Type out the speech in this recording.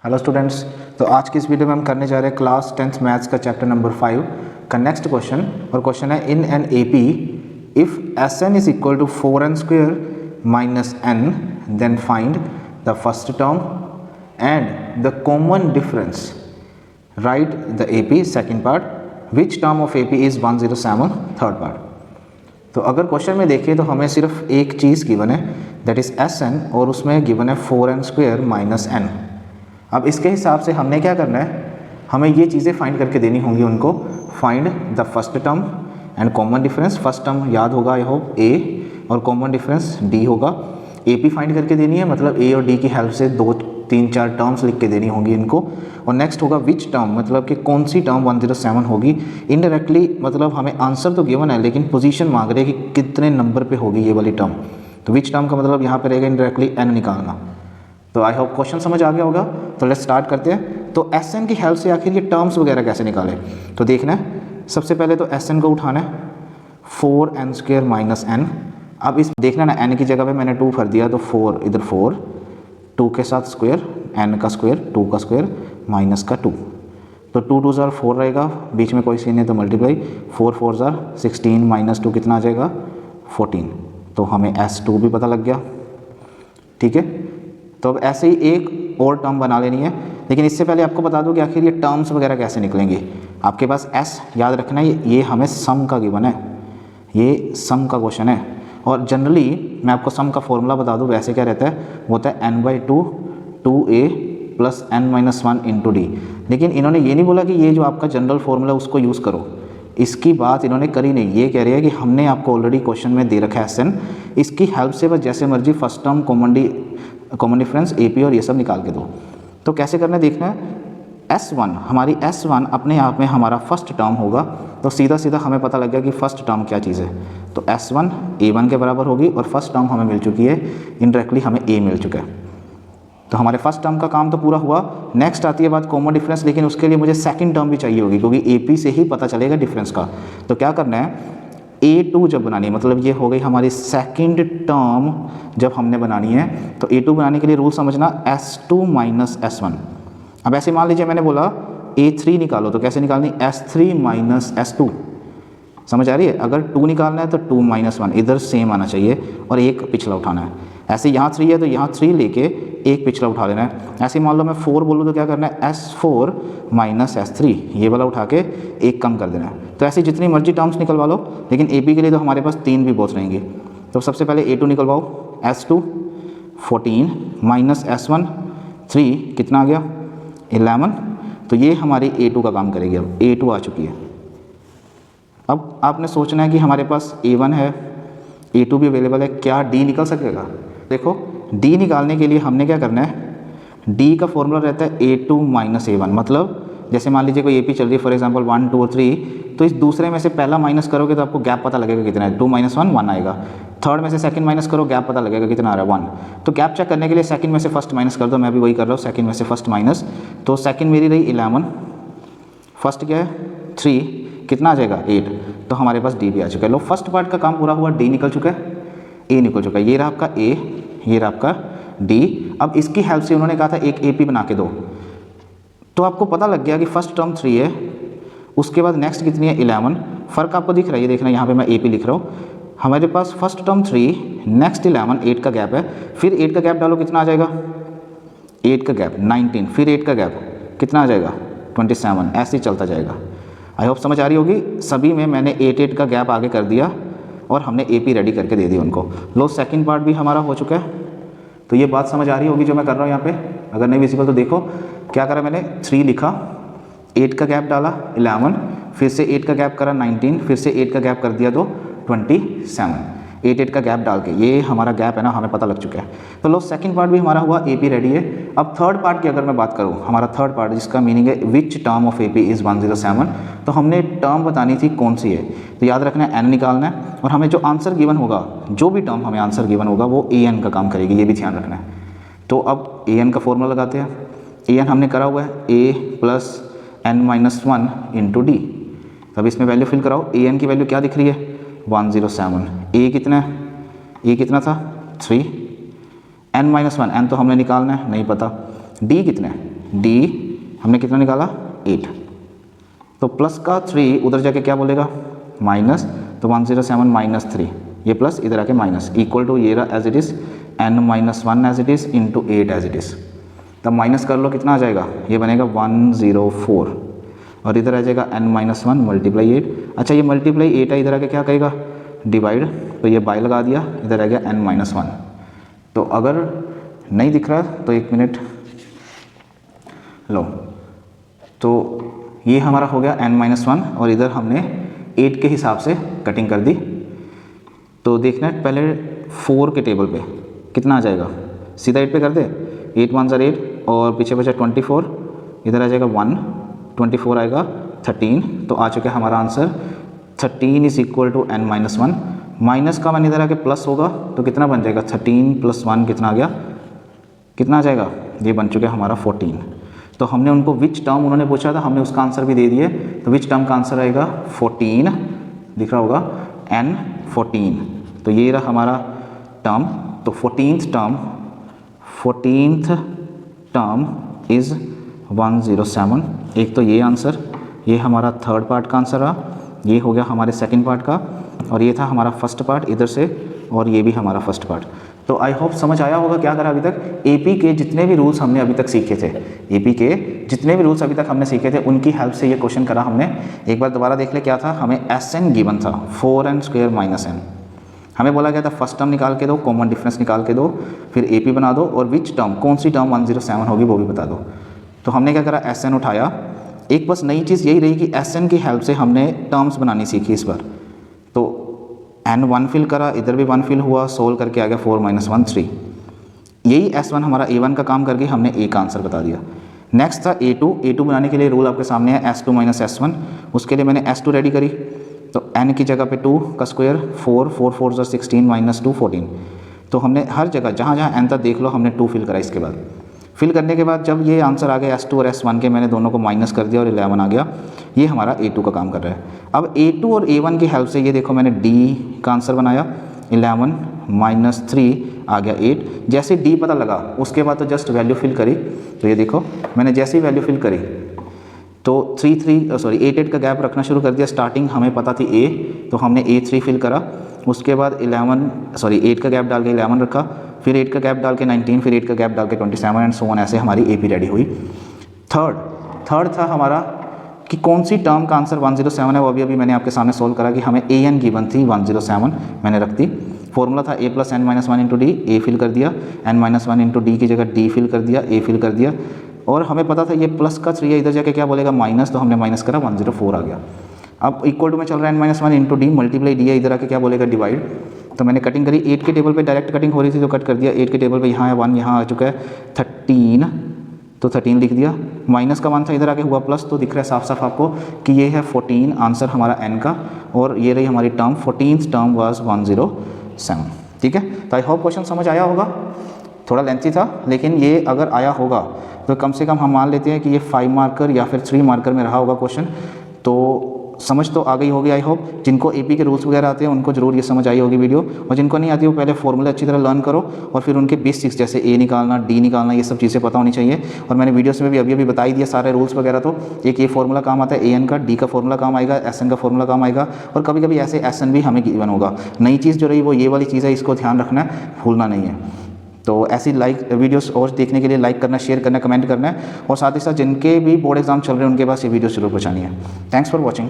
Hello students, तो आज की इस वीडियो में हम करने जा रहे हैं क्लास 10th मैथ्स का चैप्टर नंबर 5 का नेक्स्ट क्वेश्चन। और क्वेश्चन है in an A P if S N is equal to 4n square minus N then find the first term and the common difference, write the A P second part, which term of A P is 107 third part. तो अगर question में देखें तो हमें सिर्फ एक चीज़ given है, दैट इज़ एस एन, और उसमें गिवन है 4n स्क्वेयर माइनस एन। अब इसके हिसाब से हमने क्या करना है, हमें ये चीज़ें फाइंड करके देनी होंगी उनको। Find the first term and common difference, first term याद होगा आई होप ए, और कॉमन डिफरेंस डी होगा। ए पी फाइंड करके देनी है, मतलब ए और डी की हेल्प से 2, 3, 4 टर्म्स लिख के देनी होंगी इनको। और नेक्स्ट होगा विच टर्म, मतलब कि कौन सी टर्म 107 होगी। इनडायरेक्टली मतलब हमें आंसर तो गिवन है लेकिन पोजीशन मांग रहे हैं कि कितने नंबर पे होगी ये वाली टर्म। तो विच टर्म का मतलब यहाँ पे रहेगा इनडायरेक्टली एन निकालना। तो आई होप क्वेश्चन समझ आ गया होगा। तो लेट्स स्टार्ट करते हैं। तो एस एन की हेल्प से आखिर ये टर्म्स वगैरह कैसे निकालें, तो देखना है सबसे पहले तो एस एन को उठाना है 4n स्क्वेयर माइनस एन। अब इस देखना ना, एन की जगह पे मैंने 2 भर दिया तो 4 इधर 4, 2 के साथ स्क्वेयर, एन का स्क्वेयर, 2 का स्क्वेयर माइनस का 2, तो 2 2 ज़ार 4 रहेगा, बीच में कोई सीन नहीं तो मल्टीप्लाई, 4 4 ज़ार 16 माइनस 2 कितना आ जाएगा 14। तो हमें S2 भी पता लग गया, ठीक है। तो अब ऐसे ही एक और टर्म बना लेनी है, लेकिन इससे पहले आपको बता दूं कि आखिर ये टर्म्स वगैरह कैसे निकलेंगे। आपके पास S याद रखना है, ये हमें सम का गिवन है, ये सम का क्वेश्चन है। और जनरली मैं आपको सम का फॉर्मूला बता दूं, वैसे क्या रहता है, वो होता है n/2 2a plus n-1 into D. लेकिन इन्होंने ये नहीं बोला कि ये जो आपका जनरल फॉर्मूला उसको यूज़ करो, इसकी बात इन्होंने करी नहीं। ये कह रहे हैं कि हमने आपको ऑलरेडी क्वेश्चन में दे रखा है एस एन, इसकी हेल्प से बस जैसे मर्जी first term, common difference, A P और ये सब निकाल के दो। तो कैसे करना है देखना है। S1 हमारी S1 अपने आप में हमारा फर्स्ट टर्म होगा, तो सीधा सीधा हमें पता लग गया कि फर्स्ट टर्म क्या चीज़ है। तो S1 A1 के बराबर होगी, और फर्स्ट टर्म हमें मिल चुकी है, इनडायरेक्टली हमें A मिल चुका है। तो हमारे फर्स्ट टर्म का काम तो पूरा हुआ। नेक्स्ट आती है बात कॉमन डिफरेंस, लेकिन उसके लिए मुझे सेकंड टर्म भी चाहिए होगी, क्योंकि ए पी से ही पता चलेगा डिफरेंस का। तो क्या करना है, A2 जब बनानी है, मतलब ये हो गई हमारी सेकंड टर्म जब हमने बनानी है, तो A2 बनाने के लिए रूल समझना, S2 माइनस S1। अब ऐसे मान लीजिए मैंने बोला A3 निकालो, तो कैसे निकालनी, S3 माइनस S2। समझ आ रही है। अगर 2 निकालना है तो 2 माइनस 1 इधर सेम आना चाहिए, और एक पिछला उठाना है। ऐसे यहाँ 3 है तो यहाँ 3 लेके एक पिछला उठा लेना है। ऐसे मान लो मैं 4 बोलूँ तो क्या करना है, S4 माइनस S3, ये वाला उठा के एक कम कर देना है। तो ऐसी जितनी मर्जी टर्म्स निकलवा लो, लेकिन ए पी के लिए तो हमारे पास 3 भी बहुत रहेंगे। तो सबसे पहले A2 निकलवाओ, S2 14 माइनस S1 3 कितना आ गया 11। तो ये हमारी A2 का काम करेगी। अब A2 आ चुकी है। अब आपने सोचना है कि हमारे पास A1 है, A2 भी अवेलेबल है, क्या D निकल सकेगा। देखो D निकालने के लिए हमने क्या करना है, D का फॉर्मूला रहता है A2 माइनस A1। मतलब जैसे मान लीजिए कोई ए पी चल रही है, फॉर एग्जांपल 1 2 और 3, तो इस दूसरे में से पहला माइनस करोगे तो आपको गैप पता लगेगा कितना है, 2 माइनस 1 1 आएगा। थर्ड में से सेकंड माइनस करो, गैप पता लगेगा कितना आ रहा है 1। तो गैप चेक करने के लिए सेकंड में से फर्स्ट माइनस कर दो, मैं भी वही कर रहा हूँ, सेकंड में से फर्स्ट माइनस। तो सेकंड मेरी रही 11, फर्स्ट क्या है 3, कितना आ जाएगा 8। तो हमारे पास डी भी आ चुका है। लो फर्स्ट पार्ट का काम पूरा हुआ, डी निकल चुका है, ए निकल चुका है। ये रहा आपका ए, ये रहा आपका डी। अब इसकी हेल्प से उन्होंने कहा था एक ए पी बना के दो, तो आपको पता लग गया कि फर्स्ट टर्म 3 है, उसके बाद नेक्स्ट कितनी है 11। फ़र्क आपको दिख रहा है, ये देखना यहाँ पे मैं ए पी लिख रहा हूँ। हमारे पास फर्स्ट टर्म 3, नेक्स्ट 11, 8 का गैप है, फिर 8 का गैप डालो कितना आ जाएगा, 8 का गैप 19, फिर 8 का गैप कितना आ जाएगा 27, ऐसे ही चलता जाएगा। आई होप समझ आ रही होगी। सभी में मैंने 8 का गैप आगे कर दिया और हमने ए पी रेडी करके दे दी उनको। लो सेकेंड पार्ट भी हमारा हो चुका है। तो ये बात समझ आ रही होगी जो मैं कर रहा हूँ यहाँ पे। अगर नहीं विजिबल तो देखो क्या करा मैंने, 3 लिखा, 8 का गैप डाला 11, फिर से 8 का गैप करा 19, फिर से 8 का गैप कर दिया तो 27, 8 का गैप डाल के, ये हमारा गैप है ना, हमें पता लग चुका है। तो लो सेकंड पार्ट भी हमारा हुआ, ए पी रेडी है। अब थर्ड पार्ट की अगर मैं बात करूँ, हमारा थर्ड पार्ट जिसका मीनिंग है विच term of A P is 107, तो हमने टर्म बतानी थी कौन सी है। तो याद रखना है एन निकालना है, और हमें जो आंसर गिवन होगा, जो भी टर्म हमें आंसर गिवन होगा वो ए एन का काम करेगी, ये भी ध्यान रखना है। तो अब ए एन का फॉर्मूला लगाते हैं। ए एन हमने करा हुआ है ए प्लस n-1 इंटू डी। अब इसमें वैल्यू फिल कराओ। ए एन की वैल्यू क्या दिख रही है 107, ए कितना है, ए कितना था 3, n-1 n तो हमने निकालना है, नहीं पता। डी कितना है, डी हमने कितना निकाला 8, तो प्लस का 3 उधर जाके क्या बोलेगा माइनस, तो 107 माइनस 3 ये प्लस इधर आके माइनस इक्वल टू ये रहा as it is n-1 as it is into 8 as it is. तब माइनस कर लो कितना आ जाएगा, ये बनेगा 104 और इधर आ जाएगा n-1 मल्टीप्लाई 8। अच्छा ये मल्टीप्लाई 8 है, इधर आके क्या कहेगा डिवाइड, तो ये बाय लगा दिया, इधर आ गया n-1। तो अगर नहीं दिख रहा तो 1 मिनट लो, तो ये हमारा हो गया n-1 और इधर हमने 8 के हिसाब से कटिंग कर दी। तो देखना है पहले 4 के टेबल पे कितना आ जाएगा, सीधा 8 पे कर दे, 8 1 8 और पीछे बचा 24, इधर आ जाएगा 1, 24 आएगा 13, तो आ चुका है हमारा answer 13 is equal to n-1। Minus का मन इधर आके प्लस होगा तो कितना बन जाएगा 13 + 1 कितना आ गया, कितना आ जाएगा, ये बन चुका है हमारा 14। तो हमने उनको विच टर्म उन्होंने पूछा था, हमने उसका आंसर भी दे दिए, तो विच टर्म का आंसर आएगा 14, दिख रहा होगा n14। तो ये रहा हमारा टर्म, तो 14th टर्म इज़ 107। एक तो ये आंसर, ये हमारा थर्ड पार्ट का आंसर रहा, ये हो गया हमारे सेकंड पार्ट का, और ये था हमारा फर्स्ट पार्ट इधर से, और ये भी हमारा फर्स्ट पार्ट। तो आई होप समझ आया होगा क्या करा अभी तक। एपी के जितने भी रूल्स हमने अभी तक सीखे थे, एपी के जितने भी रूल्स अभी तक हमने सीखे थे उनकी हेल्प से ये क्वेश्चन करा हमने। एक बार दोबारा देख ले क्या था, हमें Sn गिवन था 4n² - n। हमें बोला गया था फर्स्ट टर्म निकाल के दो, कॉमन डिफरेंस निकाल के दो, फिर एपी बना दो, और विच टर्म कौन सी टर्म 107 होगी वो भी बता दो। तो हमने क्या करा Sn उठाया। एक बस नई चीज़ यही रही कि Sn की हेल्प से हमने टर्म्स बनानी सीखी इस बार। तो n1 फिल करा, इधर भी 1 फिल हुआ, सोल्व करके आ गया 4 - 1 3। यही S1 हमारा A1 का काम करके हमने A का आंसर बता दिया। नेक्स्ट था A2 बनाने के लिए रूल आपके सामने है S2 - S1, उसके लिए मैंने S2 रेडी करी। तो n की जगह पे 2 का स्क्वायर 4 4 4 16 - 2 14। तो हमने हर जगह जहाँ जहाँ n था देख लो हमने 2 फिल करा। इसके बाद फिल करने के बाद जब ये आंसर आ गया S2 और S1 के, मैंने दोनों को माइनस कर दिया और 11 आ गया। ये हमारा A2 का काम कर रहा है। अब A2 और A1 की हेल्प से ये देखो मैंने D का आंसर बनाया, 11 - 3 आ गया 8। जैसे D पता लगा उसके बाद तो जस्ट वैल्यू फिल करी। तो ये देखो मैंने जैसे ही वैल्यू फिल करी तो 8 का गैप रखना शुरू कर दिया। स्टार्टिंग हमें पता थी A, तो हमने A3 फिल करा। उसके बाद 8 का गैप डाल के 11 रखा, फिर 8 का गैप डाल के 19, फिर 8 का गैप डाल के 27 एंड सो ऑन। ऐसे हमारी AP रेडी हुई। थर्ड था हमारा कि कौन सी टर्म का आंसर 107 है, वो अभी मैंने आपके सामने सोल्व करा कि हमें AN गिवन थी 107, मैंने रख दी। फॉर्मूला था A + n-1 × D, A fill कर दिया, n-1 × D की जगह D फिल कर दिया, A फिल कर दिया। और हमें पता था ये प्लस का 3 है, इधर जाके क्या बोलेगा माइनस, तो हमने माइनस करा 104 आ गया। अब इक्वल टू में चल रहा है n-1 × D मल्टीप्लाई D है, इधर आके क्या बोलेगा डिवाइड। तो मैंने कटिंग करी, 8 के टेबल पे डायरेक्ट कटिंग हो रही थी तो कट कर दिया। 8 के टेबल पे यहाँ है 1, यहाँ आ चुका है 13, तो 13 लिख दिया। माइनस का 1 था, इधर आके हुआ प्लस, तो दिख रहा है साफ साफ आपको कि ये है 14 आंसर हमारा n का। और ये रही हमारी टर्म, 14th टर्म वाज 107। ठीक है, तो आई होप क्वेश्चन समझ आया होगा। थोड़ा लेंथी था लेकिन ये अगर आया होगा तो कम से कम हम मान लेते हैं कि ये 5 मार्कर या फिर 3 मार्कर में रहा होगा क्वेश्चन। तो समझ तो आ गई होगी आई होप। जिनको एपी के रूल्स वगैरह आते हैं उनको जरूर ये समझ आई होगी वीडियो, और जिनको नहीं आती वो पहले फॉर्मूले अच्छी तरह लर्न करो और फिर उनके बेसिक्स जैसे ए निकालना, डी निकालना, ये सब चीज़ें पता होनी चाहिए। और मैंने वीडियोस में भी अभी बता ही दिया सारे रूल्स वगैरह। तो एक ये फॉर्मूला काम आता है AN का, डी का फॉर्मूला काम आएगा, SN का फॉर्मूला काम आएगा, और कभी कभी ऐसे SN भी हमें गिवन होगा। नई चीज़ जो रही वो ये वाली चीज़ है, इसको ध्यान रखना है, भूलना नहीं है। तो ऐसी वीडियोस और देखने के लिए लाइक करना, शेयर करना, कमेंट करना है, और साथ ही साथ जिनके भी बोर्ड एग्जाम चल रहे हैं उनके पास ये वीडियो जरूर पहुँचानी है। Thanks for watching.